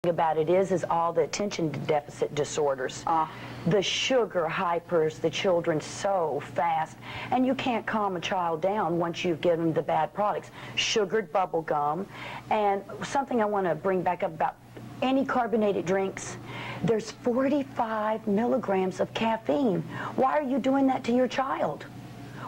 about it is all the attention deficit disorders. The sugar hypers the children so fast, and you can't calm a child down once you've given them the bad products. Sugared bubble gum, and something I want to bring back up about any carbonated drinks, there's 45 milligrams of caffeine. Why are you doing that to your child?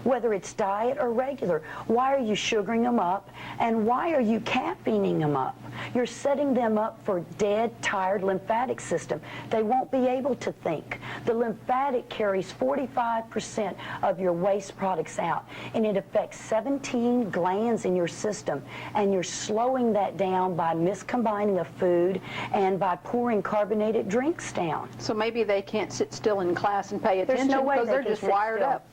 Whether it's diet or regular, why are you sugaring them up, and why are you caffeining them up? You're setting them up for dead, tired lymphatic system. They won't be able to think. The lymphatic carries 45% of your waste products out, and it affects 17 glands in your system, and you're slowing that down by miscombining of food and by pouring carbonated drinks down. So maybe they can't sit still in class and pay attention because they're just wired up.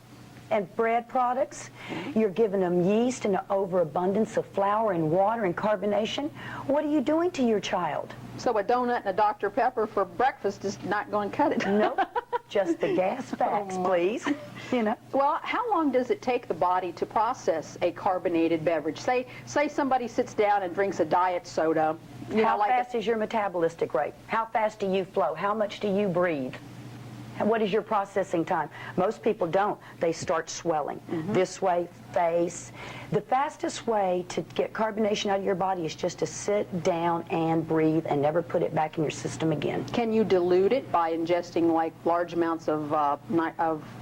And bread products, you're giving them yeast and an overabundance of flour and water and carbonation. What are you doing to your child? So a donut and a Dr. Pepper for breakfast is not going to cut it. Nope, just the gas facts, please. You know. Well, how long does it take the body to process a carbonated beverage? Say somebody sits down and drinks a diet soda. How fast is your metabolistic rate? How fast do you flow? How much do you breathe? And what is your processing time? Most people don't. They start swelling. This way, face. The fastest way to get carbonation out of your body is just to sit down and breathe and never put it back in your system again. Can you dilute it by ingesting like large amounts of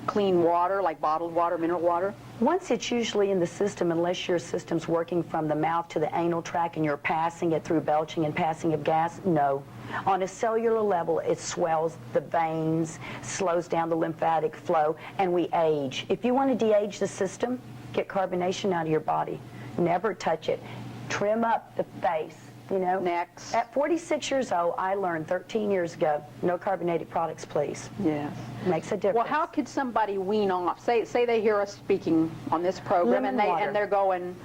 clean water, like bottled water, mineral water? Once it's usually in the system, unless your system's working from the mouth to the anal tract and you're passing it through belching and passing of gas, no. On a cellular level, it swells the veins, slows down the lymphatic flow, and we age. If you want to de-age the system, get carbonation out of your body. Never touch it. Trim up the face, you know. Next. At 46 years old, I learned 13 years ago, no carbonated products, please. Yes. Makes a difference. Well, how could somebody wean off? Say they hear us speaking on this program and they're going,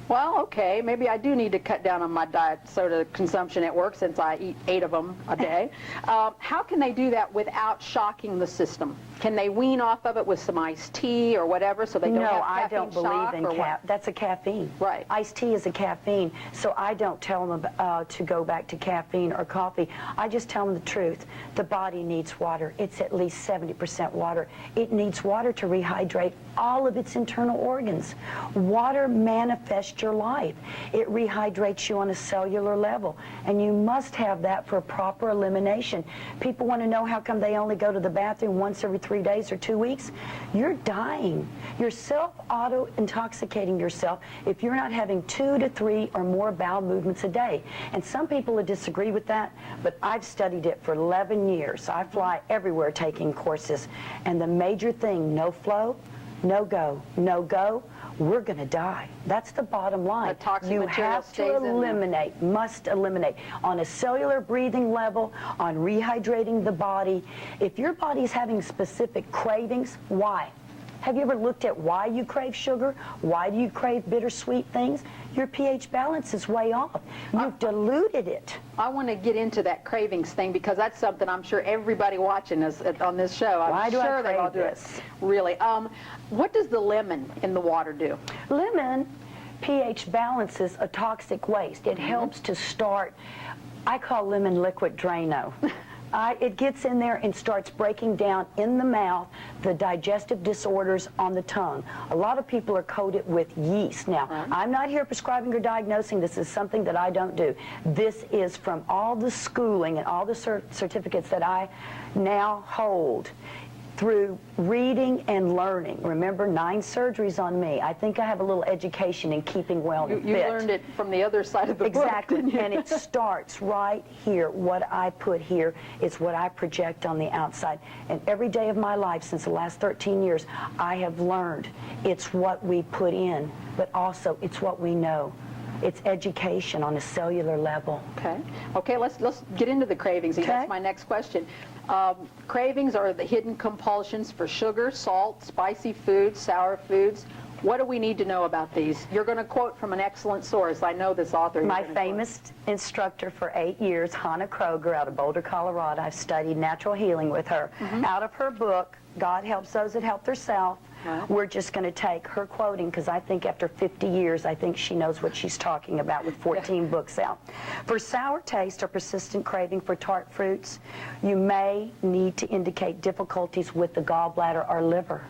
well, okay, maybe I do need to cut down on my diet soda consumption at work since I eat 8 of them a day. How can they do that without shocking the system? Can they wean off of it with some iced tea or whatever so they don't have caffeine shock? No, I don't believe in caffeine. That's a caffeine. Right. Iced tea is a caffeine, so I don't tell them to go back to caffeine or coffee. I just tell them the truth. The body needs water. It's at least 70% water. It needs water to rehydrate all of its internal organs. Water manifests your life. It rehydrates you on a cellular level, and you must have that for proper elimination. People want to know how come they only go to the bathroom once every 3 days or 2 weeks. You're dying. You're self-auto-intoxicating yourself if you're not having 2 to 3 or more bowel movements a day. And some people would disagree with that, but I've studied it for 11 years. I fly everywhere taking courses, and the major thing, no flow, no go, no go, we're going to die. That's the bottom line. You have to eliminate, must eliminate. On a cellular breathing level, on rehydrating the body. If your body's having specific cravings, why? Have you ever looked at why you crave sugar? Why do you crave bittersweet things? Your pH balance is way off. You've diluted it. I want to get into that cravings thing because that's something I'm sure everybody watching us on this show, I'm sure they all do it. Really. What does the lemon in the water do? Lemon pH balances a toxic waste. It helps to start, I call lemon liquid Drano. It gets in there and starts breaking down in the mouth the digestive disorders on the tongue. A lot of people are coated with yeast. Now, I'm not here prescribing or diagnosing. This is something that I don't do. This is from all the schooling and all the certificates that I now hold through reading and learning. Remember, 9 surgeries on me. I think I have a little education in keeping well and fit. You learned it from the other side of the book. Exactly, and it starts right here. What I put here is what I project on the outside. And every day of my life since the last 13 years, I have learned it's what we put in, but also it's what we know. It's education on a cellular level. Okay, let's get into the cravings. Okay. That's my next question. Cravings are the hidden compulsions for sugar, salt, spicy foods, sour foods. What do we need to know about these? You're going to quote from an excellent source. I know this author. My famous instructor for 8 years, Hannah Kroger, out of Boulder, Colorado. I've studied natural healing with her. Out of her book, God Helps Those That Help Themselves, Right. We're just going to take her quoting, because I think after 50 years, I think she knows what she's talking about with 14 books out. For sour taste or persistent craving for tart fruits, you may need to indicate difficulties with the gallbladder or liver.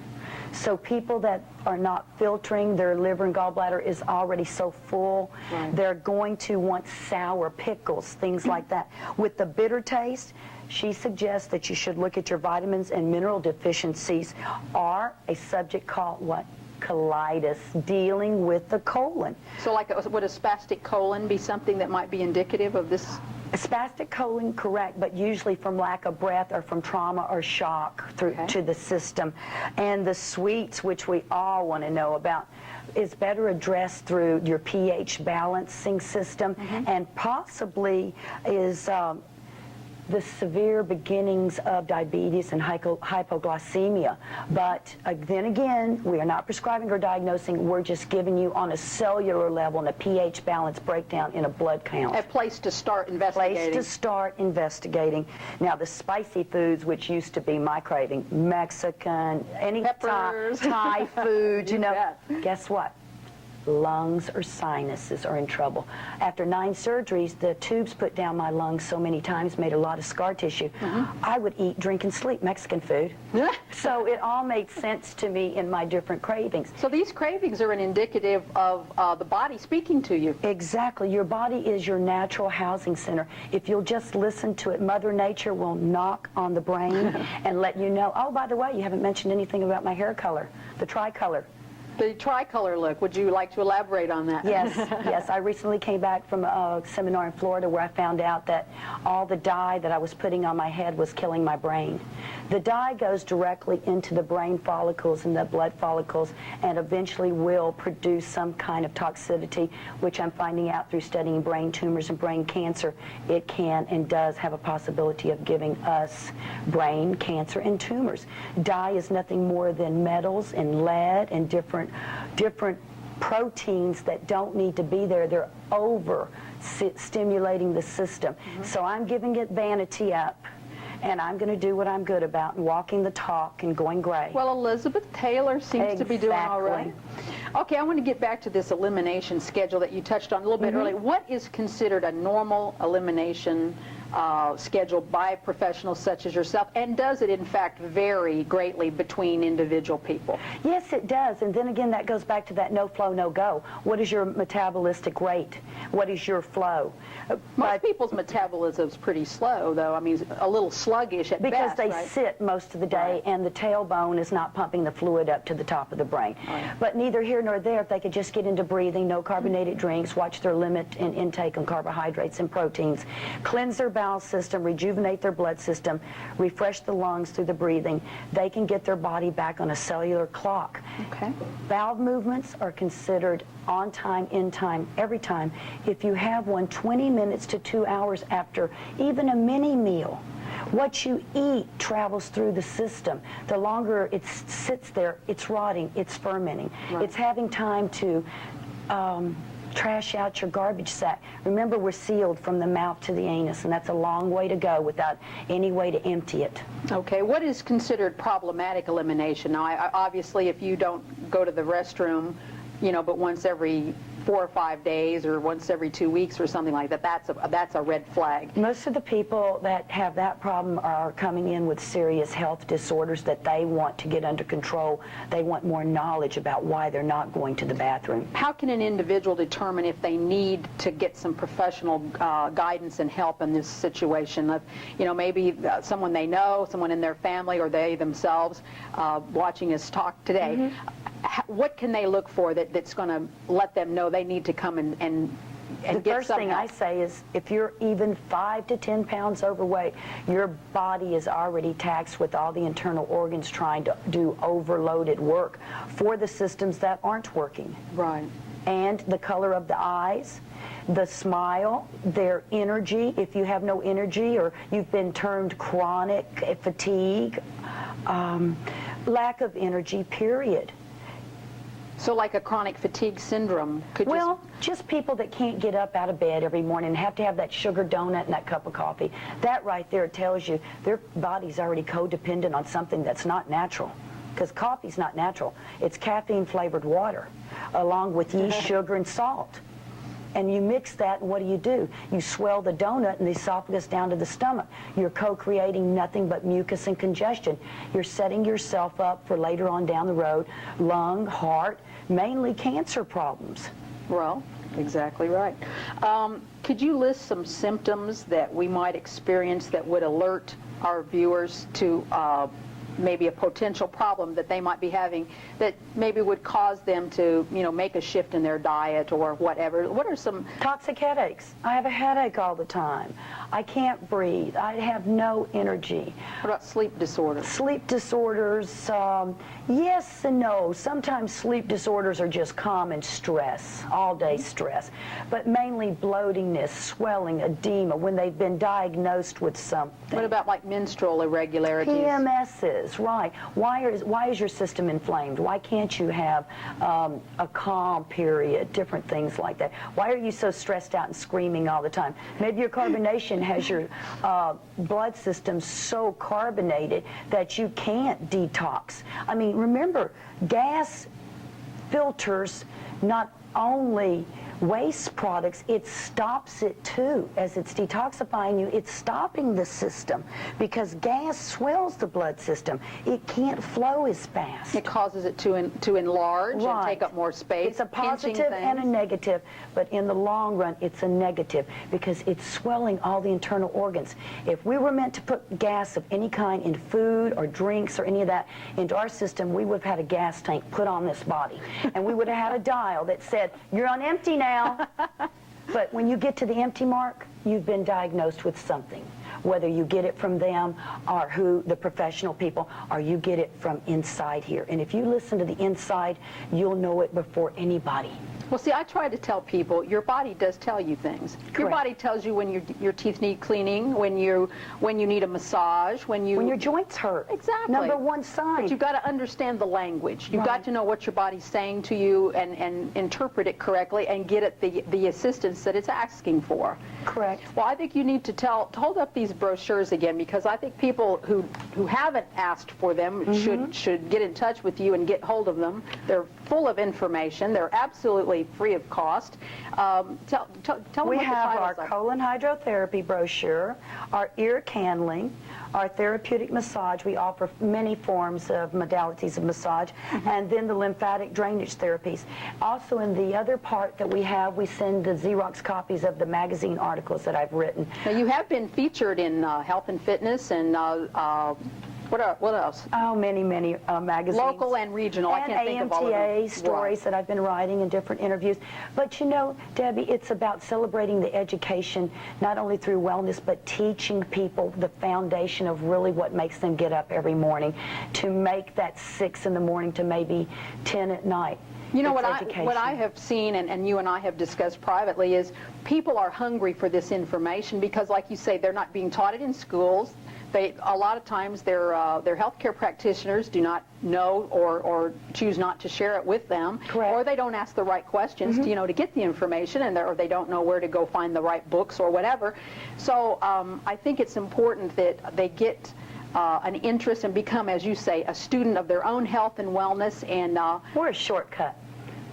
So people that are not filtering, their liver and gallbladder is already so full, Right. they're going to want sour pickles, things like that. With the bitter taste, she suggests that you should look at your vitamins and mineral deficiencies, or a subject called what? Colitis, dealing with the colon. So like, would a spastic colon be something that might be indicative of this? Spastic colon, correct, but usually from lack of breath or from trauma or shock through to the system. And the sweets, which we all want to know about, is better addressed through your pH balancing system, and possibly is the severe beginnings of diabetes and hypoglycemia. But then again, we are not prescribing or diagnosing. We're just giving you on a cellular level and a pH balance breakdown in a blood count. A place to start investigating. Place to start investigating. Now, the spicy foods, which used to be my craving, Mexican, any Thai food, you know, guess what? Lungs or sinuses are in trouble. After 9 surgeries, the tubes put down my lungs so many times, made a lot of scar tissue. I would eat, drink, and sleep Mexican food. So it all made sense to me in my different cravings. So these cravings are an indicative of the body speaking to you. Exactly. Your body is your natural housing center. If you'll just listen to it, Mother Nature will knock on the brain and let you know, oh, by the way, you haven't mentioned anything about my hair color, the tricolor. The tricolor look, would you like to elaborate on that? Yes, yes. I recently came back from a seminar in Florida where I found out that all the dye that I was putting on my head was killing my brain. The dye goes directly into the brain follicles and the blood follicles and eventually will produce some kind of toxicity, which I'm finding out through studying brain tumors and brain cancer. It can and does have a possibility of giving us brain cancer and tumors. Dye is nothing more than metals and lead and different proteins that don't need to be there. They're over stimulating the system. So I'm giving it vanity up, and I'm going to do what I'm good about, and walking the talk and going gray. Well, Elizabeth Taylor seems to be doing all right. Okay, I want to get back to this elimination schedule that you touched on a little bit earlier. What is considered a normal elimination schedule by professionals such as yourself, and does it in fact vary greatly between individual people? Yes, it does, and then again that goes back to that no flow, no go. What is your metabolistic rate? What is your flow? Most people's metabolism is pretty slow, though. I mean, a little sluggish at because best, they right? sit most of the day, and the tailbone is not pumping the fluid up to the top of the brain. But neither here nor there, if they could just get into breathing, no carbonated drinks, watch their limit and intake on carbohydrates and proteins, cleanse their bowel system, rejuvenate their blood system, refresh the lungs through the breathing, they can get their body back on a cellular clock. Okay. Valve movements are considered on time, in time, every time. If you have one 20 minutes to 2 hours after even a mini meal, what you eat travels through the system. The longer it sits there, it's rotting, it's fermenting. It's having time to trash out your garbage sack. Remember, we're sealed from the mouth to the anus, and that's a long way to go without any way to empty it. Okay, what is considered problematic elimination? Now, obviously, if you don't go to the restroom, you know, but once every 4 or 5 days or once every 2 weeks or something like that, that's a red flag. Most of the people that have that problem are coming in with serious health disorders that they want to get under control. They want more knowledge about why they're not going to the bathroom. How can an individual determine if they need to get some professional guidance and help in this situation? You know, maybe someone they know, someone in their family, or they themselves watching us talk today. What can they look for that's going to let them know they need to come and the get first some thing help? I say is, if you're even 5 to 10 pounds overweight, your body is already taxed with all the internal organs trying to do overloaded work for the systems that aren't working. Right. And the color of the eyes, the smile, their energy. If you have no energy, or you've been termed chronic fatigue, lack of energy, period. So like a chronic fatigue syndrome could just people that can't get up out of bed every morning and have to have that sugar donut and that cup of coffee. That right there tells you their body's already codependent on something that's not natural. because coffee's not natural. It's caffeine-flavored water, along with yeast, sugar, and salt. And you mix that, and what do? You swell the donut and the esophagus down to the stomach. You're co-creating nothing but mucus and congestion. You're setting yourself up for later on down the road, lung, heart, mainly cancer problems. Well, exactly right. Could you list some symptoms that we might experience that would alert our viewers to maybe a potential problem that they might be having that maybe would cause them to, make a shift in their diet or whatever? What are some... Toxic headaches. I have a headache all the time. I can't breathe. I have no energy. What about sleep disorders? Sleep disorders, yes and no. Sometimes sleep disorders are just common stress, all-day stress, but mainly bloatingness, swelling, edema, when they've been diagnosed with something. What about like menstrual irregularities? PMSs, right. Why is your system inflamed? Why can't you have a calm period? Different things like that. Why are you so stressed out and screaming all the time? Maybe your carbonation has your blood system so carbonated that you can't detox. I mean, remember, gas filters not only waste products, it stops it too. As it's detoxifying you, it's stopping the system because gas swells the blood system. It can't flow as fast. It causes it to enlarge and take up more space. It's a positive and a negative, but in the long run, it's a negative because it's swelling all the internal organs. If we were meant to put gas of any kind in food or drinks or any of that into our system, we would have had a gas tank put on this body, and we would have had a dial that said, "You're on empty now." But when you get to the empty mark, you've been diagnosed with something. Whether you get it from them or the professional people, or you get it from inside here. And if you listen to the inside, you'll know it before anybody. Well, see, I try to tell people your body does tell you things. Correct. Your body tells you when your teeth need cleaning, when you need a massage, when your joints hurt. Exactly. Number one sign. But you've got to understand the language. You've got to know what your body's saying to you and interpret it correctly and get it the assistance that it's asking for. Correct. Well, I think you need to hold up these brochures again, because I think people who haven't asked for them should get in touch with you and get hold of them. They're full of information. They're absolutely free of cost. Tell them We what have the our titles are. colon hydrotherapy brochure, our ear candling, our therapeutic massage. We offer many forms of modalities of massage, and then the lymphatic drainage therapies. Also, in the other part that we have, we send the Xerox copies of the magazine articles that I've written. Now, you have been featured in Health and Fitness and what else? Oh, many magazines. Local and regional. I can't think of all of them. AMTA stories that I've been writing in different interviews. But you know, Debbie, it's about celebrating the education, not only through wellness, but teaching people the foundation of really what makes them get up every morning to make that 6 in the morning to maybe 10 at night. You know, what I have seen, and you and I have discussed privately, is people are hungry for this information because, like you say, they're not being taught it in schools. A lot of times their healthcare practitioners do not know or choose not to share it with them. Correct. Or they don't ask the right questions to get the information, or they don't know where to go find the right books or whatever. So I think it's important that they get an interest and become, as you say, a student of their own health and wellness. And we're a shortcut.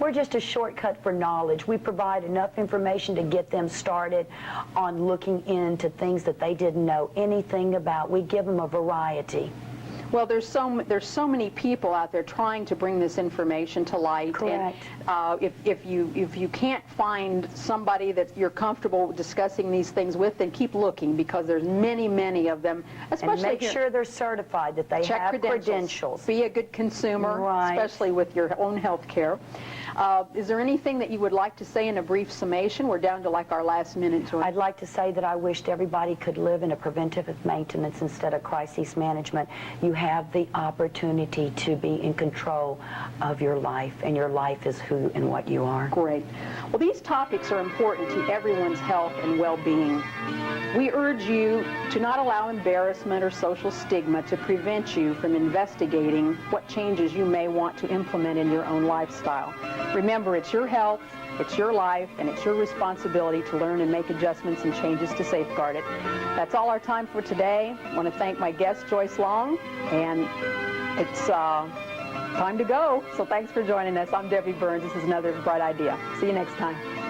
We're just a shortcut for knowledge. We provide enough information to get them started on looking into things that they didn't know anything about. We give them a variety. Well, there's so many people out there trying to bring this information to light. Correct. And if you can't find somebody that you're comfortable discussing these things with, then keep looking, because there's many of them. Especially and make sure they're certified, that they have credentials. Be a good consumer, right, especially with your own health care. Is there anything that you would like to say in a brief summation? We're down to like our last minute. I'd like to say that I wished everybody could live in a preventive maintenance instead of crisis management. You have the opportunity to be in control of your life, and your life is who and what you are. Great. Well, these topics are important to everyone's health and well-being. We urge you to not allow embarrassment or social stigma to prevent you from investigating what changes you may want to implement in your own lifestyle. Remember, it's your health, it's your life, and it's your responsibility to learn and make adjustments and changes to safeguard it. That's all our time for today. I want to thank my guest, Joyce Long, and it's time to go. So thanks for joining us. I'm Debbie Burns. This is another Bright Idea. See you next time.